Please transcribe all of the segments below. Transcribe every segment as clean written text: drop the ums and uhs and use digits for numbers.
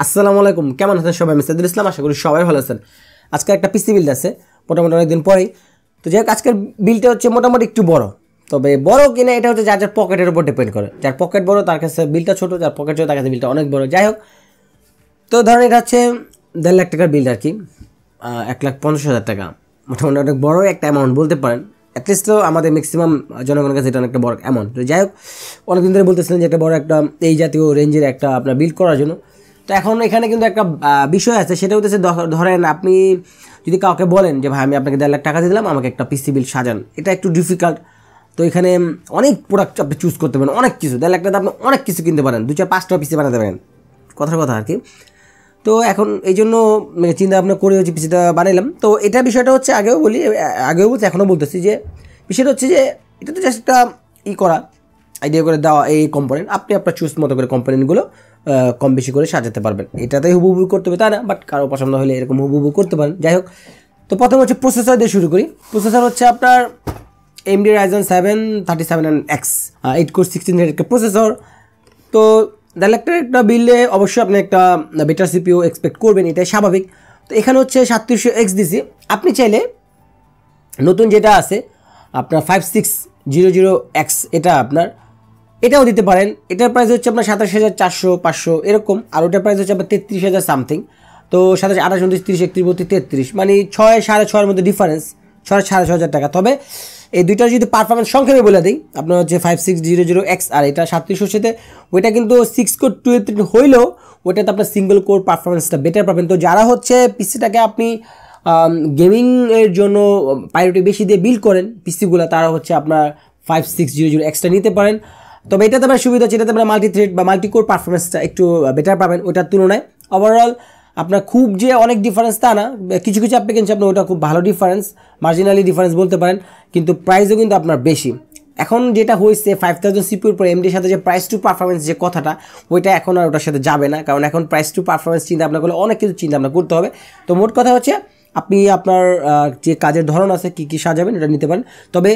আসসালামু আলাইকুম, কেমন আছেন সবাই? আমি সাইদুল ইসলাম, আশা করি সবাই ভালো আছেন। আজকে একটা পিসি বিল্ড আছে, মোটামুটি অনেকদিন পরেই। তো যাই হোক, আজকের বিলটা হচ্ছে মোটামুটি একটু বড়, তবে বড় কিনা এটা হচ্ছে যার যার পকেটের উপর ডিপেন্ড করে। যার পকেট বড় তার কাছে বিলটা ছোটো, যার পকেট ছোটো তার কাছে বিলটা অনেক বড়। যাই হোক, তো ধরেন এটা হচ্ছে 1.5 লাখ টাকার বিল্ড আর কি, 1,50,000 টাকা। মোটামুটি অনেক বড় একটা অ্যামাউন্ট বলতে পারেন। অ্যাটলিস্ট তো আমাদের ম্যাক্সিমাম জনগণের কাছে এটা অনেকটা বড় অ্যামাউন্ট। তো যাই হোক, অনেকদিন ধরে বলতেছিলেন যে একটা বড় একটা এই জাতীয় রেঞ্জের একটা আপনার বিল্ড করার জন্য। তো এখন এখানে কিন্তু একটা বিষয় আছে, সেটা হচ্ছে ধরেন আপনি যদি কাউকে বলেন যে ভাই আমি আপনাকে 1.5 লাখ টাকা দিয়ে দিলাম, আমাকে একটা পিসি বিল্ড সাজান, এটা একটু ডিফিকাল্ট। তো এখানে অনেক প্রোডাক্ট আপনি চুজ করতে পারেন, অনেক কিছু। 1.5 লাখ টাকা আপনি অনেক কিছু কিনতে পারেন, 2-4-5টা পিসি বানাতে পারেন, কথার কথা আর কি। তো এখন এই জন্য চিন্তা ভাবনা করে হচ্ছে পিসিটা বানাইলাম। তো এটা বিষয়টা হচ্ছে আগেও বলছি, এখনও বলতেছি যে বিষয়টা হচ্ছে যে এটা তো জাস্ট একটা করা আইডিয়া করে দেওয়া এই কম্পোনেন্ট, আপনি আপনার চুজ মতো করে কম্পোনেন্টগুলো কম বেশি করে সাজাতে পারবেন। এটাতেই হুবহু করতে হবে তা না, বাট কারো পছন্দ হলে এরকম হুবহু করতে পারেন। যাই হোক, তো প্রথমে হচ্ছে প্রসেসর দিয়ে শুরু করি। প্রসেসর হচ্ছে আপনার AMD Ryzen 7 3700X 8 কোর 16 থ্রেডের প্রসেসর। তো 1.5 লাখ টাকার একটা বিল্ডে অবশ্যই আপনি একটা বেটার সিপিইউ এক্সপেক্ট করবেন, এটাই স্বাভাবিক। তো এখানে হচ্ছে 3700X দিছি। আপনি চাইলে নতুন যেটা আছে আপনার 5600X, এটা আপনার এটাও দিতে পারেন। এটার প্রাইস হচ্ছে আপনার 27,400-500 এরকম, আর ওটার প্রাইস হচ্ছে আপনার 33,000 সামথিং। তো 27, 28, 29, 30, 31, 32, 33, মানে 6-6,500 মধ্যে ডিফারেন্স, 6,500 টাকা। তবে এই দুইটার যদি পারফরমেন্স সংক্ষেপে বলে দিই, আপনার হচ্ছে 5600X আর এটা 3700 সাথে, ওইটা কিন্তু 6 কোর 283 হইলেও ওইটাতে আপনার সিঙ্গেল কোর পারফরমেন্সটা বেটার পাবেন। তো যারা হচ্ছে পিসিটাকে আপনি গেমিংয়ের জন্য প্রায়োরিটি বেশি দিয়ে বিল্ড করেন পিসিগুলো, তারা হচ্ছে আপনার 5600Xটা নিতে পারেন। তবে এটাতে আপনার সুবিধা হচ্ছে, এটাতে আপনার মাল্টি থ্রেড বা মাল্টি কোর পারফরমেন্সটা একটু বেটার পাবেন ওইটার তুলনায়। ওভারঅল আপনার খুব যে অনেক ডিফারেন্স তা না, কিছু কিছু অ্যাপ্লিকেশন আপনার ওটা খুব ভালো ডিফারেন্স, মার্জিনালি ডিফারেন্স বলতে পারেন, কিন্তু প্রাইসও কিন্তু আপনার বেশি। এখন যেটা হয়েছে 5000 সিপিউর পর এমডির সাথে যে প্রাইস টু পারফরমেন্স যে কথাটা, ওইটা এখন আর ওটার সাথে যাবে না, কারণ এখন প্রাইস টু পারফরমেন্স চিন্তা ভাবনা করলে অনেক কিছু চিন্তা ভাবনা করতে হবে। তো মোট কথা হচ্ছে আপনি আপনার যে কাজের ধরন আছে কী কী সাজাবেন এটা নিতে পারেন। তবে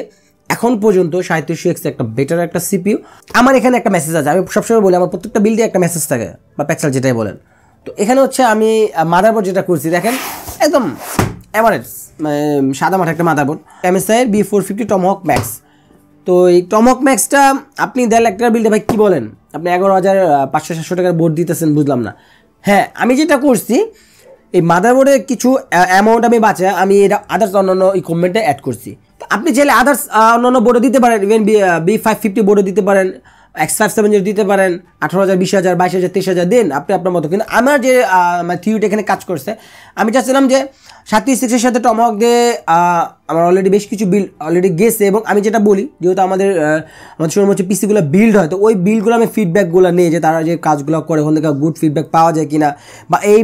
এখন পর্যন্ত 3700X একটা বেটার একটা সিপিইউ। আমার এখানে একটা মেসেজ আছে, আমি সবসময় বলি আমার প্রত্যেকটা বিল্ডে একটা মেসেজ থাকে বা প্যাক্সেল যেটাই বলেন। তো এখানে হচ্ছে আমি মাদারবোর্ড যেটা করছি, দেখেন একদম অ্যাভারেজ সাদা মাঠে একটা motherboard, MSI B450 tomahawk max। তো এই tomahawk maxটা আপনি 1.5 লাখ টাকার বিল্ডে ভাই কী বলেন, আপনি 11,500-700 টাকার বোর্ড দিতেছেন, বুঝলাম না। হ্যাঁ, আমি যেটা করছি এই মাদারবোর্ডে কিছু অ্যামাউন্ট আমি বাঁচায় আমি এটা আদার্স অন্যান্য ইকুইপমেন্টে অ্যাড করছি। তো আপনি চাইলে আদার্স অন্যান্য বোর্ডে দিতে পারেন, ইভেন B550 বোর্ডে দিতে পারেন, X570 দিতে পারেন, 18,000, 20,000, 22,000, 23,000 দিন আপনি আপনার মতো। কিন্তু আমার যে থিওরিটা এখানে কাজ করছে, আমি চাচ্ছিলাম যে 3600-এর সাথে টমহক দিয়ে আমার অলরেডি বেশ কিছু বিল্ড অলরেডি গেছে, এবং আমি যেটা বলি যেহেতু আমাদের সময় হচ্ছে পিসিগুলো বিল্ড হয়, তো ওই বিল্ডগুলো আমি ফিডব্যাকগুলো নিয়ে যে তারা যে কাজগুলো করে ওখান থেকে গুড ফিডব্যাক পাওয়া যায় কিনা, বা এই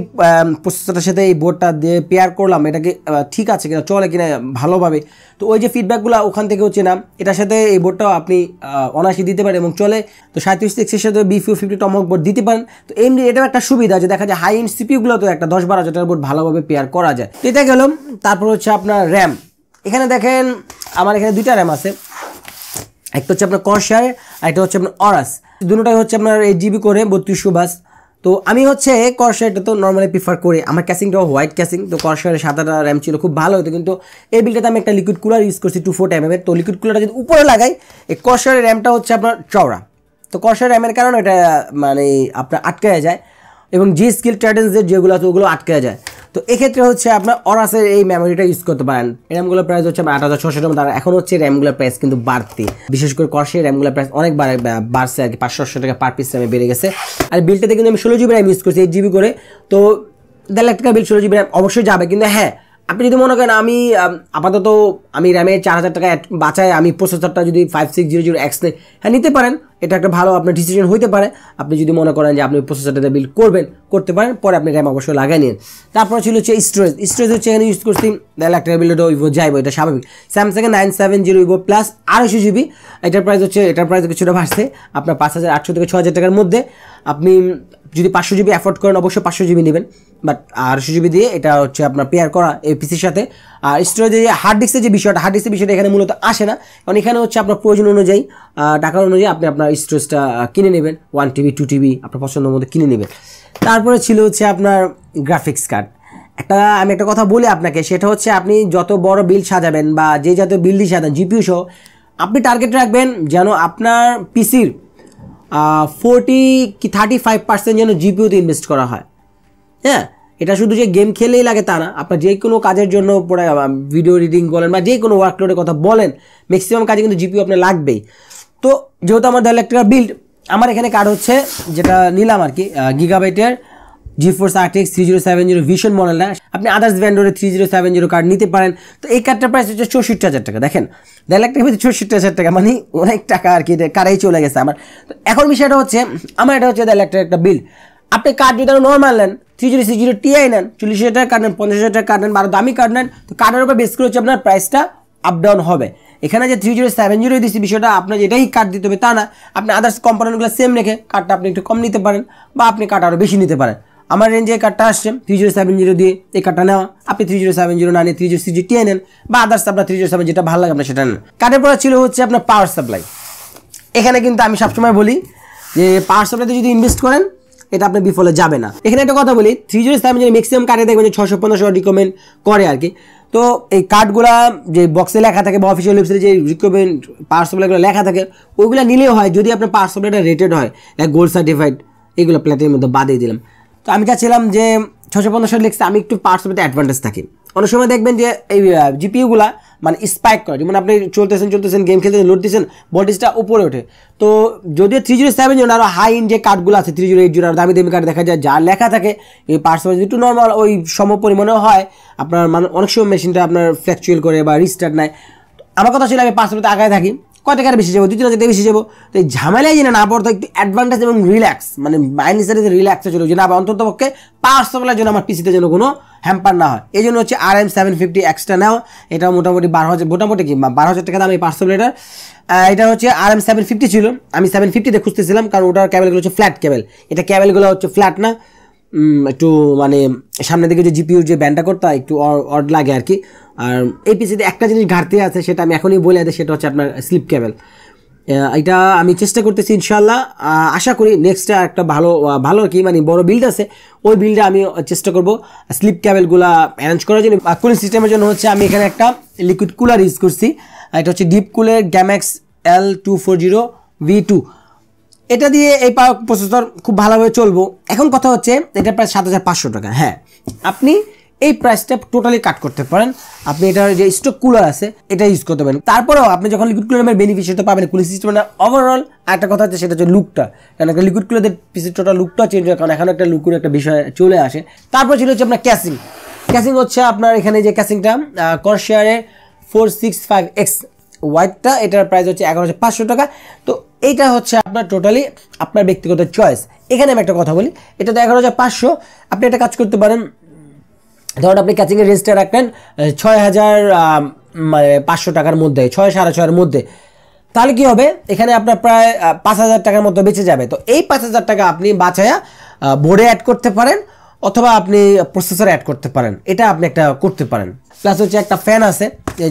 প্রসেসরটার সাথে এই বোর্ডটা দিয়ে পেয়ার করলাম এটাকে ঠিক আছে কিনা, চলে কিনা ভালোভাবে। তো ওই যে ফিডব্যাকগুলো ওখান থেকে হচ্ছে না, এটার সাথে এই বোর্ডটাও আপনি অনায়াসে দিতে পারেন এবং চলে। তো 3700X-এর সাথে B450 টমহক বোর্ড দিতে পারেন। তো এমনি এটাও একটা সুবিধা যে দেখা যায় হাই এন্ড সিপিইউগুলো তো একটা 10-12 হাজার বোর্ড ভালোভাবে পেয়ার করা যায়। তো এটা গেল। তারপর হচ্ছে আপনার র্যাম। এখানে দেখেন আমার এখানে 2টা র্যাম আছে, একটা হচ্ছে আপনার Corsair আর একটা হচ্ছে আপনার অরাস। দুটোটাই হচ্ছে আপনার 8GB করে 3200 বাস। তো আমি হচ্ছে Corsairটা তো নর্মালি প্রিফার করি, আমার ক্যাসিংটাও হোয়াইট ক্যাসিং। তো Corsair-এর 7টা র্যাম ছিল, খুব ভালো হতো, কিন্তু এই বিলটাতে আমি একটা লিকুইড কুলার ইউজ করছি 240 mm। তো লিকুইড কুলারটা যদি উপরে লাগাই, এই Corsair-এর র্যামটা হচ্ছে আপনার চওড়া। তো Corsair র্যামের কারণে এটা মানে আপনার আটকে যায়, এবং জি স্কিল ট্রাইডেন্সের যেগুলো আছে ওগুলো আটকে যায়। তো এক্ষেত্রে হচ্ছে আপনার অরাসের এই মেমোরিটা ইউজ করতে পারেন। র্যামগুলোর প্রাইস হচ্ছে 8,600 টাকা। এখন হচ্ছে র্যামগুলোর প্রাইস কিন্তু বাড়তি, বিশেষ করে Corsair র্যামগুলোর প্রাইস অনেক বাড়ছে আর কি, 500 টাকা পার পিস র্যামে বেড়ে গেছে। আর বিলটাতে কিন্তু আমি 16GB র্যাম ইউজ করছি 8GB করে। তো 1.5 লাখ টাকা বিল 16GB র্যাম অবশ্যই যাবে, কিন্তু হ্যাঁ আপনি যদি মনে করেন আমি আপাতত আমি র্যামে 4,000 টাকা বাঁচায় আমি প্রসেসরটা যদি 5600X নেই, হ্যাঁ নিতে পারেন, এটা একটা ভালো আপনার ডিসিশন হইতে পারে। আপনি যদি মনে করেন যে আপনি প্রসেসরটাতে বিল্ড করতে পারেন, পরে আপনি র্যাম অবশ্যই লাগাই নিন। তারপর ছিল হচ্ছে স্টোরেজ হচ্ছে এখানে ইউজ করছি 1.5 লাখ টাকা বিল্ডটা উইভো যাইবো, এটা স্বাভাবিক। স্যামসাংয়ের 970 উইভো প্লাস 250GB, এটার প্রাইস হচ্ছে কিছুটা বাড়ছে আপনার 5,800 থেকে 6,000 টাকার মধ্যে। আপনি যদি 500GB অ্যাফোর্ড করেন অবশ্যই 500GB নেবেন। বাট 800 জিবি দিয়ে এটা হচ্ছে আপনার পেয়ার করা এই পিসির সাথে। আর স্টোরেজে হার্ড ডিস্কের যে বিষয়টা, হার্ড ডিস্কের বিষয়টা এখানে মূলত আসে না, কারণ এখানে হচ্ছে আপনার প্রয়োজন অনুযায়ী টাকার অনুযায়ী আপনি আপনার স্টোরেজটা কিনে নেবেন, 1 TB 2 TB আপনার পছন্দের মধ্যে কিনে নেবেন। তারপরে ছিল হচ্ছে আপনার গ্রাফিক্স কার্ড। আমি একটা কথা বলি আপনাকে, সেটা হচ্ছে আপনি যত বড় বিল্ড সাজাবেন বা যে যত বিল্ডই সাজান জিপিইউ সহ, আপনি টার্গেট রাখবেন যেন আপনার পিসির 40 কি 35% যেন জিপিইউতে ইনভেস্ট করা হয়। হ্যাঁ, এটা শুধু যে গেম খেলেই লাগে তা না, আপনার যে কোনো কাজের জন্য পরে ভিডিও এডিটিং বলেন বা যে কোনো ওয়ার্কলোডের কথা বলেন, ম্যাক্সিমাম কাজে কিন্তু জিপিইউ আপনার লাগবেই। তো যেহেতু আমার 1.5 লাখ টাকার বিল্ড, আমার এখানে কার্ড হচ্ছে যেটা নিলাম আর কি, গিগাবাইটের Geforce RTX 3070 ভিশন মডেলটা। আপনি আদার্স ভেন্ডরের 3070 কার্ড নিতে পারেন। তো এই কার্ডটার প্রাইস হচ্ছে 64,000 টাকা। দেখেন 1.5 লাখ টাকা 64,000 টাকা, মানে অনেক টাকা আর কি, কারেই চলে গেছে আমার। তো এখন বিষয়টা হচ্ছে, আমার এটা হচ্ছে 1.5 লাখ টাকার একটা বিল। আপনি কার্ড যদি নর্মাল নেন, 3060 Ti নেন, 40,000 টাকা কার্ড নেন, 50,000 টাকা কার্ড নেন, বা দামি কার্ড নেন, তো কার্ডের উপর বেস করে হচ্ছে আপনার প্রাইসটা আপ ডাউন হবে। এখানে যে 3070 দিচ্ছি বিষয়টা আপনার যেটাই কার্ড দিতে হবে তা না, আপনি আদার্স কম্পোনেন্টগুলো সেম রেখে কার্ডটা আপনি একটু কম নিতে পারেন, বা আপনি কার্ড আরও বেশি নিতে পারেন। আমার রেঞ্জে এই কার্ডটা আসছে 3070 দিয়ে, এই কার্ডটা নেওয়া, আপনি 3070 না নিয়ে 3060 Ti নেন, বা আদার্স আপনার 3070 যেটা ভালো লাগে আপনার সেটা নেন। কার্ডের পরে ছিল হচ্ছে আপনার পাওয়ার সাপ্লাই। এখানে কিন্তু আমি সবসময় বলি যে পাওয়ার সাপ্লাইতে যদি ইনভেস্ট করেন এটা আপনি বিফলে যাবে না। এখানে একটা কথা বলি, 3070 ম্যাক্সিমাম কার্ডে দেখবেন যে 600-500 রিকমেন্ড করে আর কি। তো এই কার্ডগুলা যে বক্সে লেখা থাকে বা অফিসিয়াল ওয়েবসাইটে যে রিকমেন্ড পাওয়ার সাপ্লাইগুলো লেখা থাকে, ওইগুলো নিলেও হয় যদি আপনার পাওয়ার সাপ্লাইটা রেটেড হয়, লাইক গোল্ড সার্টিফাইড, এগুলো প্ল্যাটিনামের মধ্যে বাদই দিলাম। তো আমি চাচ্ছিলাম যে 650 লিখছে, আমি একটু পাওয়ার সাপ্লাইতে অ্যাডভান্টেজ থাকি। অনেক সময় দেখবেন যে এই জিপিইউগুলা মানে স্পাইক করে, যেমন আপনি চলতেছেন গেম খেলতেছেন, লোড দিচ্ছেন, ভোল্টেজটা উপরে ওঠে। তো যদিও 3070 আরও হাই ইন যে কার্ডগুলো আছে, 3080 আর দামি কার্ড দেখা যায় যা লেখা থাকে, এই পাওয়ার সাপ্লাই একটু নর্মাল ওই সম পরিমাণেও হয়, আপনার মানে অনেক সময় মেশিনটা আপনার ফ্ল্যাকচুয়েল করে বা রিস্টার্ট নেয়। আমার কথা ছিল আমি পাওয়ার সাপ্লাইতে আগায় থাকি, কয় টাকার বেশি যাবো, 2-3 হাজার টাকা বেশি যাবো। তো এই ঝামেলায় যে না পড়তো, একটু অ্যাডভান্টেজ এবং রিল্যাক্স, মানে মাইন্ড সেটে রিল্যাক্সে চলে, যে না অন্তত পক্ষে পাওয়ার সাপ্লাইয়ের জন্য আমার পিসিতে যেন কোনো হ্যাম্পার না হয়। এই জন্য হচ্ছে RM750 এক্সট্রা নাও, এটা মোটামুটি 12,000, মোটামুটি কি 12,000 টাকা দাম এই পাওয়ার সাপ্লাইটার। এটা হচ্ছে RM750 ছিল, আমি 750-তে খুঁজতেছিলাম, কারণ ওটার ক্যাবেলগুলো হচ্ছে ফ্ল্যাট ক্যাবেল, এটা ক্যাবেলগুলো হচ্ছে ফ্ল্যাট না, একটু মানে সামনের দিকে যে জিপিইউর যে ব্যান্ডটা করতে একটু অড লাগে আর কি। আর এই পিসিতে একটা জিনিস ঘাটতি আছে, সেটা আমি এখনই বলে দিই, সেটা হচ্ছে আপনার স্লিপ ক্যাবেল। এটা আমি চেষ্টা করতেছি ইনশাল্লাহ, আশা করি নেক্সটটা একটা ভালো কি মানে বড় বিল্ড আছে, ওই বিল্ডে আমি চেষ্টা করব স্লিপ ক্যাবেলগুলো অ্যারেঞ্জ করার জন্য। কুলিং সিস্টেমের জন্য হচ্ছে আমি এখানে একটা লিকুইড কুলার ইউজ করছি, এটা হচ্ছে ডিপ কুলের Gammaxx L240V2। এটা দিয়ে এই পাওয়ার প্রসেসর খুব ভালোভাবে চলবো। এখন কথা হচ্ছে এটা প্রায় 7,500 টাকা। হ্যাঁ, আপনি এই প্রাইসটা টোটালি কাট করতে পারেন, আপনি এটার যে স্টক কুলার আছে এটা ইউজ করতে পারেন। তারপরেও আপনি যখন লিকুইড কুলারের বেনিফিশিয়ারটা পাবেন কুলিং সিস্টেমটা ওভারঅল, একটা কথা হচ্ছে সেটা হচ্ছে লুকটা, কারণ একটা লিকুইড কুলারের পিসির টোটাল লুকটা চেঞ্জ হয়, কারণ এখন একটা লুকের একটা বিষয় চলে আসে। তারপর ছিল হচ্ছে আপনার ক্যাসিং হচ্ছে আপনার এখানে যে ক্যাসিংটা Corsair 465X হোয়াইটটা, এটার প্রাইস হচ্ছে 11,500 টাকা। তো এইটা হচ্ছে আপনার টোটালি আপনার ব্যক্তিগত চয়েস। এখানে আমি একটা কথা বলি, এটা তো 11,500, আপনি একটা কাজ করতে পারেন, ধরুন আপনি ক্যাচিংয়ের রেঞ্জটা রাখলেন 6,500 টাকার মধ্যে, 6,500 মধ্যে, তাহলে কি হবে, এখানে আপনার প্রায় 5,000 টাকার মতো বেঁচে যাবে। তো এই 5,000 টাকা আপনি বাঁচায়া বোর্ডে অ্যাড করতে পারেন, অথবা আপনি প্রসেসরে অ্যাড করতে পারেন, এটা আপনি একটা করতে পারেন। প্লাস হচ্ছে একটা ফ্যান আছে,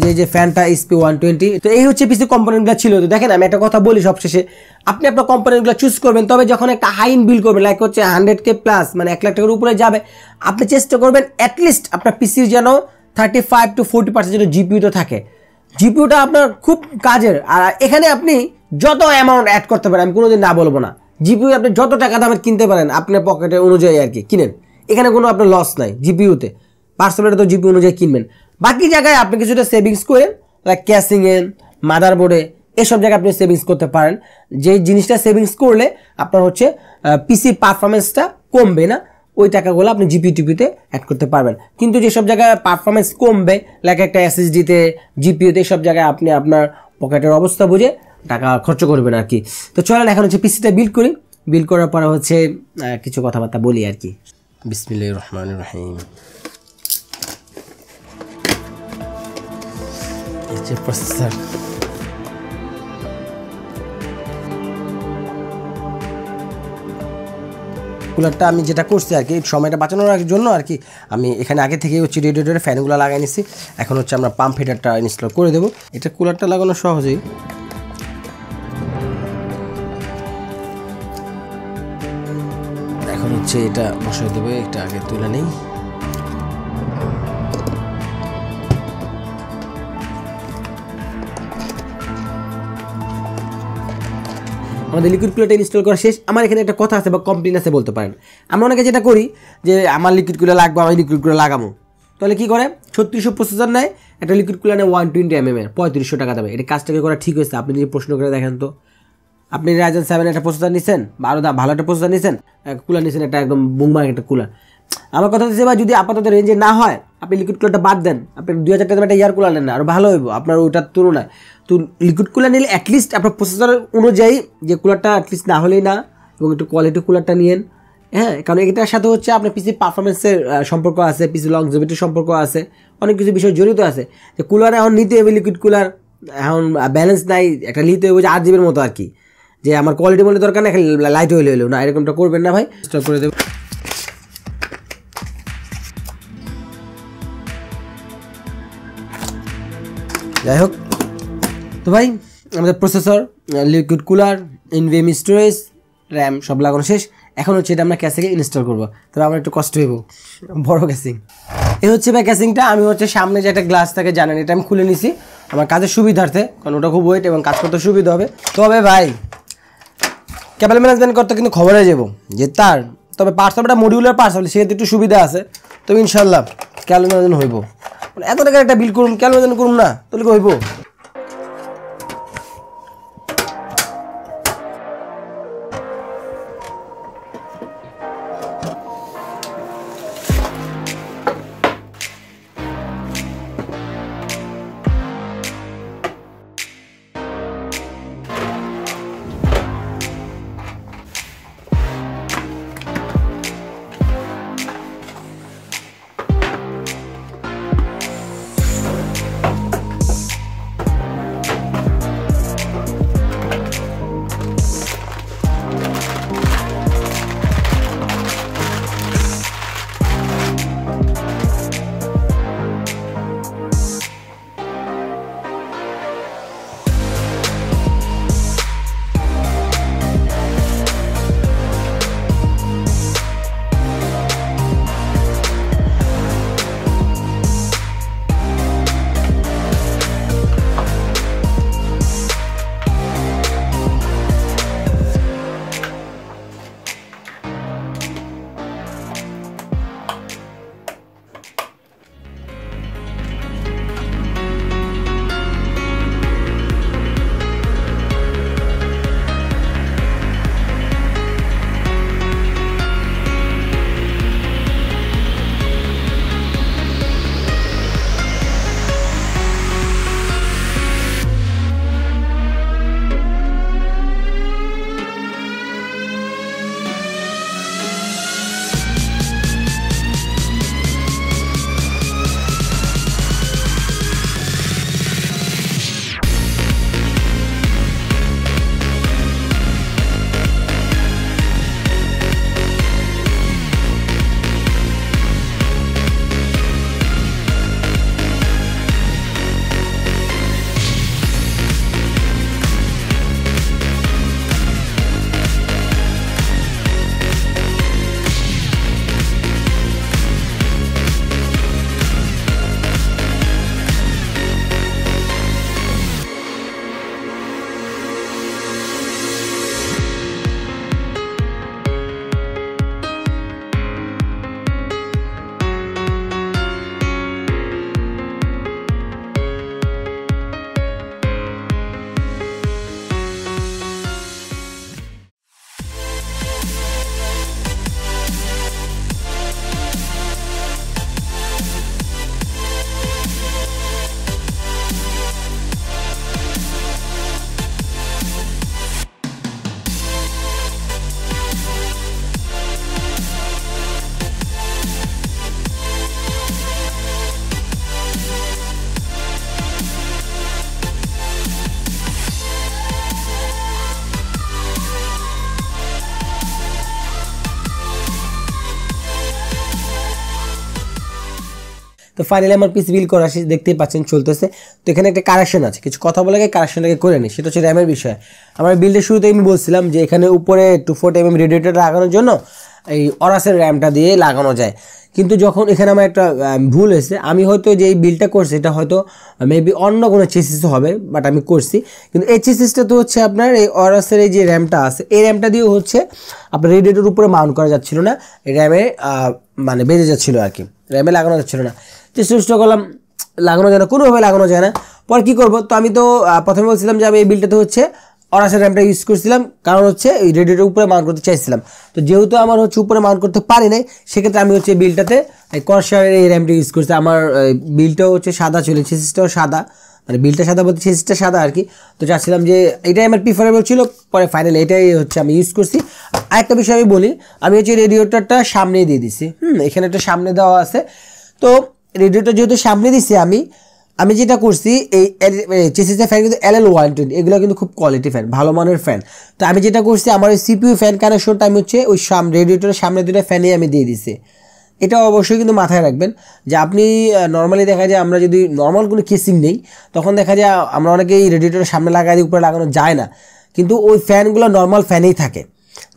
এই যে ফ্যানটা SP120। তো এই হচ্ছে পিসি কম্পোনেন্টগুলো ছিল। তো দেখেন আমি একটা কথা বলি সবশেষে, আপনি আপনার কম্পোনেন্টগুলো চুজ করবেন, তবে যখন একটা হাই ইন বিল করবেন, লাইক হচ্ছে 100K প্লাস, মানে 1 লাখ টাকার উপরে যাবে, আপনি চেষ্টা করবেন অ্যাটলিস্ট আপনার পিসির যেন 35 to 40% যেন জিপিইউতে থাকে। জিপিইউটা আপনার খুব কাজের, আর এখানে আপনি যত অ্যামাউন্ট অ্যাড করতে পারেন, আমি কোনোদিন না বলবো না, জিপিইউ আপনি যত টাকা দামের কিনতে পারেন আপনার পকেটের অনুযায়ী আর কি কিনেন, এখানে কোনো আপনার লস নাই জিপিইউতে। পার্সোনালটা তো জিপিইউ অনুযায়ী কিনবেন, বাকি জায়গায় আপনি কিছুটা সেভিংস করেন, লাইক ক্যাসিংয়ে, মাদারবোর্ডে, এসব জায়গায় আপনি সেভিংস করতে পারেন। যেই জিনিসটা সেভিংস করলে আপনার হচ্ছে পিসির পারফরমেন্সটা কমবে না, ওই টাকাগুলো আপনি জিপিইউতে অ্যাড করতে পারবেন। কিন্তু যেসব জায়গায় পারফরমেন্স কমবে, লাইক একটা এসএসডিতে, জিপিইউতে, সব জায়গায় আপনি আপনার পকেটের অবস্থা বুঝে টাকা খরচ করবেন আর কি। তো চলেন এখন হচ্ছে পিসিটা বিল্ড করি, বিল্ড করার পরে হচ্ছে কিছু কথাবার্তা বলি আর কি। বিসমিল্লাহির রহমানির রহিম। এই যে প্রসেসর, কুলারটা আমি যেটা করছি আর কি সময়টা বাঁচানোর জন্য আর কি আমি এখানে আগে থেকে হচ্ছে রেডিয়েটরের ফ্যানগুলো লাগাই নিছি। এখন হচ্ছে আমরা পাম্প হিটারটা ইনস্টল করে দেবো। এটা কুলারটা লাগানো সহজেই। এখন হচ্ছে এটা বসাই দেবো, এটা আগে তুলে নেই। আমাদের লিকুইড কুলারটা ইনস্টল করা শেষ। আমার এখানে একটা কথা আছে বা কমপ্লেন আছে বলতে পারেন। আমরা অনেকে যেটা করি যে আমার লিকুইড কুলার লাগবে, আমি লিকুইড কুলার লাগাবো, তাহলে কী করে 3600 প্রসেসর নেয়, একটা লিকুইড কুলার নেয় 120 mm 3500 টাকা দামে। এটা কাজটাকে করা ঠিক হয়েছে? আপনি যদি প্রশ্ন করে দেখেন তো, আপনি Ryzen 7 একটা প্রসেসর নিচ্ছেন বা আরও ভালো একটা প্রসেসর নিচ্ছেন, কুলার নিচ্ছেন একটা একদম বুমবাং একটা কুলার। আমার কথা হচ্ছে ভাই যদি আপাতত রেঞ্জে না হয় আপনি লিকুইড কুলারটা বাদ দেন, আপনি 2000 টাকা একটা এয়ার কুলার নেন না, আরও ভালো হইব আপনার ওইটার তুলনায়। তো লিকুইড কুলার নিলে অ্যাটলিস্ট আপনার প্রসেসর অনুযায়ী যে কুলারটা অ্যাটলিস্ট না হলেই না, এবং একটু কোয়ালিটি কুলারটা নিয়েন। হ্যাঁ, কারণ এটার সাথে হচ্ছে আপনার পিসি পারফরমেন্সের সম্পর্ক আছে, পিসি লংজিভিটির সম্পর্ক আছে, অনেক কিছু বিষয় জড়িত আছে। যে কুলার এখন নিতে হবে লিকুইড কুলার, এখন ব্যালেন্স নাই, একটা নিতে হবে যে 8 জিবির মতো আর কি, যে আমার কোয়ালিটি মনে দরকার না, লাইট হইলে হইলেও না, এরকমটা করবেন না ভাই। স্টপ করে দেবো। যাই হোক, তো ভাই আমাদের processor, liquid cooler, NVMe storage, RAM সব লাগানো শেষ। এখন হচ্ছে এটা আমরা ক্যাসিংয়ে ইনস্টল করবো। তবে আমার একটু কষ্ট হইব, বড় ক্যাসিং। এই হচ্ছে ভাই ক্যাসিংটা। আমি হচ্ছে সামনে যে একটা গ্লাস থাকে জানেন, এটা আমি খুলে নিছি আমার কাজের সুবিধার্থে, কারণ ওটা খুব ওয়েট এবং কাজ করতে সুবিধা হবে। তবে ভাই ক্যাবেল ম্যানেজমেন্ট করতে কিন্তু খবর হয়ে যাবো যে তার, তবে পার্সেলটা মডিউলার পার্সেল, সেক্ষেত্রে একটু সুবিধা আছে। তবে ইনশাল্লাহ ক্যাবেল ম্যানেজমেন্ট হইব। এত টাকার একটা বিল করুন, ক্যাবেল ম্যানেজমেন্ট করুন না, তাহলে কি হইব? তো ফাইনালি আমার পিসি বিল করা শেষ, দেখতেই পাচ্ছেন চলতেছে। তো এখানে একটা কারেকশন আছে, কিছু কথা বলে কারেকশনটাকে করে নিই, সেটা হচ্ছে র্যামের বিষয়। আমার বিল্ডের শুরুতে আমি বলছিলাম যে এখানে উপরে 240 mm রেডিয়েটর লাগানোর জন্য এই অরাসের র্যামটা দিয়ে লাগানো যায়, কিন্তু যখন এখানে আমার একটা ভুল হয়েছে, আমি হয়তো যে এই বিলটা করছি এটা হয়তো মেবি অন্য কোনো চেসিস হবে, বাট আমি করছি। কিন্তু এই চেসিসটা তো হচ্ছে আপনার এই অরাসের এই যে র্যামটা আছে, এই র্যামটা দিয়েও হচ্ছে আপনার রেডিয়েটর উপরে মাউন্ট করা যাচ্ছিল না, র্যামে মানে বেজে যাচ্ছিলো আর কি, র্যামে লাগানো যাচ্ছিলো না। চেষ্টা করলাম, লাগানো যায় না, কোনোভাবে লাগানো যায় না। পরে কী করবো, তো আমি তো প্রথমে বলছিলাম যে আমি এই বিলটাতে হচ্ছে অরাসের র্যামটা ইউজ করছিলাম, কারণ হচ্ছে এই রেডিয়েটর উপরে মাউন্ট করতে চাইছিলাম। তো যেহেতু আমার হচ্ছে উপরে মাউন্ট করতে পারি নাই, সেক্ষেত্রে আমি হচ্ছে বিলটাতে এই Corsair এই র্যামটা ইউজ করছি। আমার বিলটাও হচ্ছে সাদা ছিল, চেসিসটাও সাদা, মানে বিলটা সাদা বলতে চেসিসটা সাদা আর কি। তো চাচ্ছিলাম যে এটাই আমার প্রিফারেবল ছিল, পরে ফাইনালি এটাই হচ্ছে আমি ইউজ করছি। আরেকটা বিষয় আমি বলি, আমি হচ্ছে রেডিয়েটরটা সামনেই দিয়ে দিছি, এখানে একটা সামনে দেওয়া আছে। তো রেডিয়েটর যেহেতু সামনে দিছি, আমি যেটা করছি এই চেসিসের ফ্যান কিন্তু LL120, এগুলো কিন্তু খুব কোয়ালিটি ফ্যান, ভালো মানের ফ্যান। তো আমি যেটা করছি, আমার ওই CPU ফ্যান কানেকশনটা আমি হচ্ছে ওই রেডিয়েটরের সামনে দুটো ফ্যানে আমি দিয়ে দিছি। এটা অবশ্যই কিন্তু মাথায় রাখবেন যে আপনি নর্মালি দেখা যায় আমরা যদি নর্মাল কোনো কেসিং নেই, তখন দেখা যায় আমরা অনেকেই রেডিয়েটরের সামনে লাগাই দিই, উপরে লাগানো যায় না, কিন্তু ওই ফ্যানগুলো নর্মাল ফ্যানেই থাকে।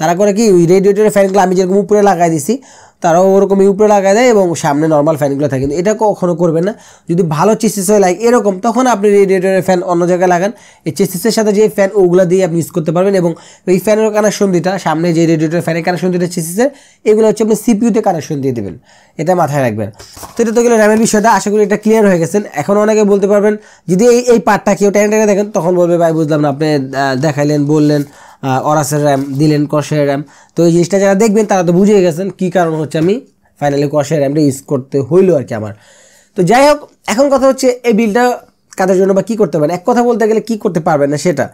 তারা করে কি, ওই রেডিয়েটরের ফ্যানগুলো আমি যেরকম উপরে লাগাই দিছি, তারাও ওরকমই উপরে লাগাই দেয় এবং সামনে নর্মাল ফ্যানগুলো থাকে। কিন্তু এটা কখনো করবেন না। যদি ভালো চেসিস হয় লাইক এরকম, তখন আপনি রেডিয়েটরের ফ্যান অন্য জায়গায় লাগান, এই চেসিসের সাথে যে ফ্যান ওগুলো দিয়ে আপনি ইউজ করতে পারবেন। এবং এই ফ্যানের কানেকশন দিটা, সামনে যে রেডিয়েটরের ফ্যানের কানেকশন দিটা চেসিসের, এগুলো হচ্ছে আপনি সিপিইউতে কানেকশন দিয়ে দেবেন, এটা মাথায় রাখবেন। তো এটা তো গেলে র্যামের বিষয়টা, আশা করি এটা ক্লিয়ার হয়ে গেছেন। এখন অনেকে বলতে পারবেন, যদি এই পার্টটা কেউ টেনে টেনে দেখেন, তখন বলবে ভাই বুঝলাম না, আপনি দেখাইলেন, বললেন অরাসের র্যাম দিলেন, Corsair র্যাম। তো এই জিনিসটা যারা দেখবেন তারা তো বুঝে গেছেন কী কারণ হচ্ছে আমি ফাইনালি Corsair র্যামটা ইউজ করতে হইলো আর কি আমার। তো যাই হোক, এখন কথা হচ্ছে এই বিলটা কাদের জন্য বা কী করতে পারেন। এক কথা বলতে গেলে কী করতে পারবেন না সেটা,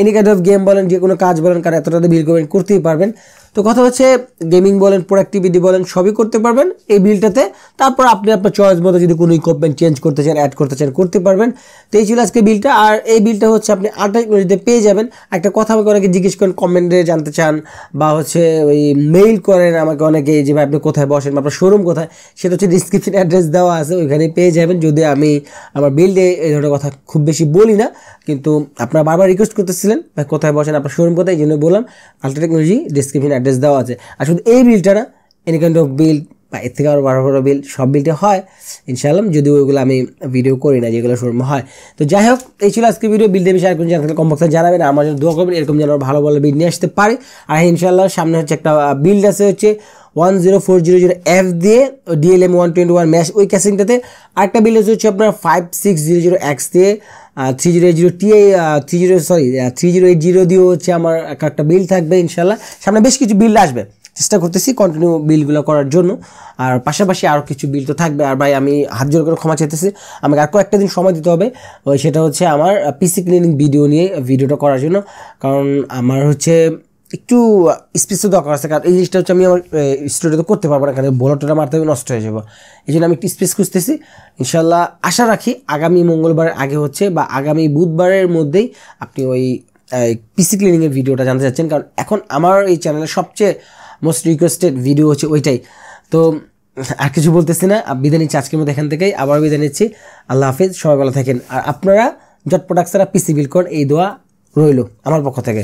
এনি কাইন্ড অফ গেম বলেন, যে কোনো কাজ বলেন, কারণ এতটাতে বিল করবেন, করতেই পারবেন। তো কথা হচ্ছে গেমিং বলেন, প্রোডাক্টিভিটি বলেন, সবই করতে পারবেন এই বিলটাতে। তারপর আপনি আপনার চয়েস মতো যদি কোনো ইকুইপমেন্ট চেঞ্জ করতে চান, অ্যাড করতে চান, করতে পারবেন। তো এই ছিল আজকে বিলটা। আর এই বিলটা হচ্ছে আপনি RTX পেয়ে যাবেন। একটা কথা আমাকে অনেকে জিজ্ঞেস করেন, কমেন্টে জানতে চান, বা হচ্ছে ওই মেইল করেন আমাকে অনেকে, যে ভাই আপনি কোথায় বসেন, আপনার শোরুম কোথায়, সেটা হচ্ছে ডিসক্রিপশন অ্যাড্রেস দেওয়া আছে, ওইখানে পেয়ে যাবেন। যদি আমি আমার বিল্ডে এই ধরনের কথা খুব বেশি বলি না, কিন্তু আপনারা বারবার রিকোয়েস্ট করতেছিলেন ভাই কোথায় বসেন, আপনার শোরুম কোথায়, এই জন্য বললাম RTX ডিসক্রিপশন অ্যাড্রেস দেওয়া আছে। আর শুধু এই বিলটা না, এনি কাইন্ড অফ বিল বা এর থেকে আরও বড় বড় বিল, সব বিলটা হয় ইনশাআল্লাহ, যদিও ওইগুলো আমি ভিডিও করি না, যেগুলো শোরুমে হয়। তো যাই হোক, এই ছিল আজকে ভিডিও। বিল্ডের বিষয়ে আর কোনো জানতে কমপক্ষে জানাবেন, আমার জন্য দোয়া করবেন, এরকম যেন ভালো ভালো বিল নিয়ে আসতে পারে। আর ইনশাআল্লাহ সামনে হচ্ছে একটা বিল্ড আছে হচ্ছে 10400F দিয়ে DLM 121 ম্যাশ, ওই ক্যাসিংটাতে। আরেকটা বিল্ড হচ্ছে আপনার 5600X দিয়ে 3080 দিয়েও হচ্ছে আমার একটা বিল থাকবে ইনশাআল্লাহ। সামনে বেশ কিছু বিল্ড আসবে, চেষ্টা করতেছি কন্টিনিউ বিলগুলো করার জন্য। আর পাশাপাশি আরও কিছু বিল তো থাকবে। আর ভাই আমি হাত জোর করে ক্ষমা চাইতেছি, আমাকে আর কয়েকটা দিন সময় দিতে হবে, সেটা হচ্ছে আমার পিসি ক্লিনিং ভিডিও নিয়ে ভিডিওটা করার জন্য। কারণ আমার হচ্ছে একটু স্পেসও দরকার আছে, কারণ এই জিনিসটা হচ্ছে আমি আমার স্টুডিওতে করতে পারবো না, কারণ বোলারটা মারতে হবে, নষ্ট হয়ে যাবো। এই জন্য আমি একটু স্পেস খুঁজতেছি। ইনশাল্লাহ আশা রাখি আগামী মঙ্গলবারের আগে হচ্ছে, বা আগামী বুধবারের মধ্যেই আপনি ওই পিসি ক্লিনিংয়ের ভিডিওটা জানতে চাচ্ছেন। কারণ এখন আমার এই চ্যানেলের সবচেয়ে মোস্ট রিকোয়েস্টেড ভিডিও হচ্ছে ওইটাই। তো আর কিছু বলতেছি না, বিদায় নিচ্ছি আজকের মধ্যে। এখান থেকেই আবার বিদায় নিচ্ছি। আল্লাহ হাফিজ, সবাই ভালো থাকেন। আর আপনারা জটপট পিসি বিল করেন, এই দোয়া রইল আমার পক্ষ থেকে।